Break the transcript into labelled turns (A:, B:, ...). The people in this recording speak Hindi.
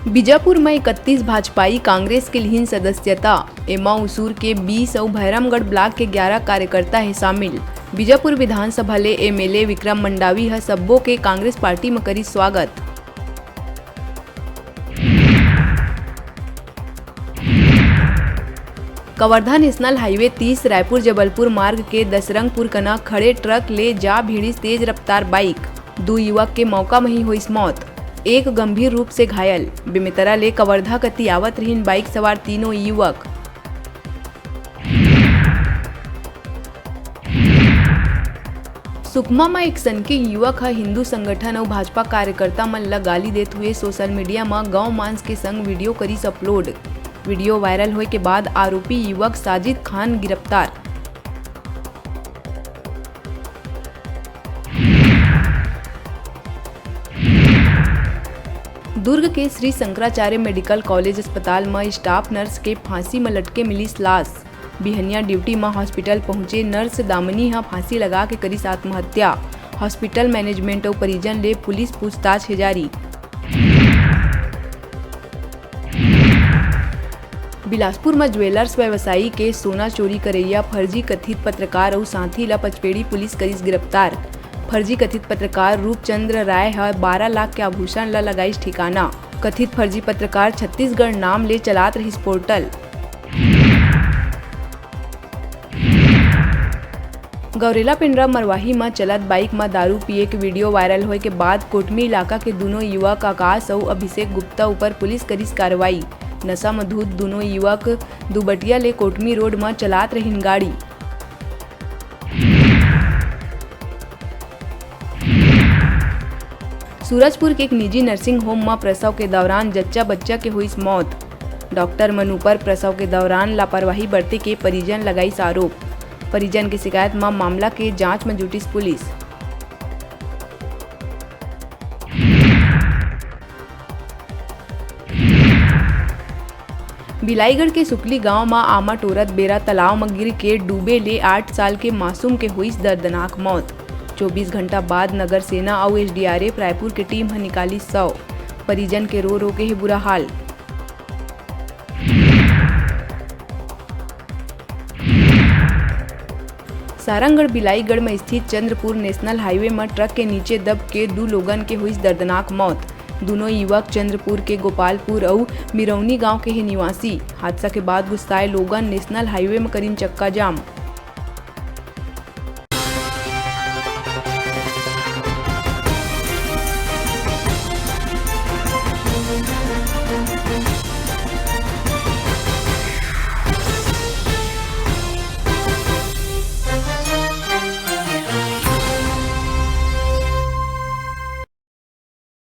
A: बीजापुर में 31 भाजपाई कांग्रेस के लिए सदस्यता एमा उसूर के 20 और भैरमगढ़ ब्लॉक के 11 कार्यकर्ता है शामिल। बीजापुर विधानसभा ले एमएलए विक्रम मंडावी है सब्बों के कांग्रेस पार्टी में करी स्वागत। कवर्धा नेशनल हाईवे 30 रायपुर जबलपुर मार्ग के दसरंगपुर कना खड़े ट्रक ले जा भिड़ी तेज रफ्तार बाइक, 2 युवक के मौका में ही हुई मौत, एक गंभीर रूप से घायल। बेमेतरा ले कवर्धा कती आवत रहीन बाइक सवार तीनों युवक। सुकमा में एक सनकी युवक है हिंदू संगठन और भाजपा कार्यकर्ता मन ला गाली देते हुए सोशल मीडिया में गौ मांस के संग वीडियो करीस अपलोड। वीडियो वायरल होने के बाद आरोपी युवक साजिद खान गिरफ्तार। दुर्ग के श्री शंकराचार्य मेडिकल कॉलेज अस्पताल में स्टाफ नर्स के फांसी में लटके मिली लाश। बिहनिया ड्यूटी में हॉस्पिटल पहुंचे नर्स दामनी हा फांसी लगा के करी आत्महत्या। हॉस्पिटल मैनेजमेंट और परिजन ले पुलिस पूछताछ है जारी। बिलासपुर में ज्वेलर्स व्यवसायी के सोना चोरी करैया फर्जी कथित पत्रकार और साथी ला पचपेड़ी पुलिस करीस गिरफ्तार। फर्जी कथित पत्रकार रूपचंद्र राय है 12 लाख के आभूषण ला लगाईस ठिकाना। कथित फर्जी पत्रकार छत्तीसगढ़ नाम ले चलात रहीस पोर्टल। गौरेला पिंडरा मरवाही में चलत बाइक में दारू पिए के वीडियो वायरल होए के बाद कोटमी इलाका के दोनों युवक आकाश और अभिषेक गुप्ता ऊपर पुलिस करीस कार्रवाई। नशा में धुत दोनों युवक दुबटिया ले कोटमी रोड में चलात रहीन गाड़ी। सूरजपुर के एक निजी नर्सिंग होम में प्रसव के दौरान जच्चा बच्चा के हुई मौत। डॉक्टर मनु पर प्रसव के दौरान लापरवाही बरते के परिजन लगाईस आरोप। परिजन की शिकायत में मामला के जांच में जुटी पुलिस। बिलाईगढ़ के सुकली गांव में आमा टोरत बेरा तालाब में गिर के डूबे ले 8 साल के मासूम के हुई दर्दनाक मौत। 24 घंटा बाद नगर सेना और एसडीआरएफ रायपुर की टीम है निकाली शव। परिजन के रो रो के है बुरा हाल। सारंगढ़ बिलाईगढ़ में स्थित चंद्रपुर नेशनल हाईवे में ट्रक के नीचे दब के 2 लोगन के हुई दर्दनाक मौत। दोनों युवक चंद्रपुर के गोपालपुर और मिरौनी गांव के ही निवासी। हादसा के बाद गुस्साए लोगन नेशनल हाईवे में करीन चक्का जाम।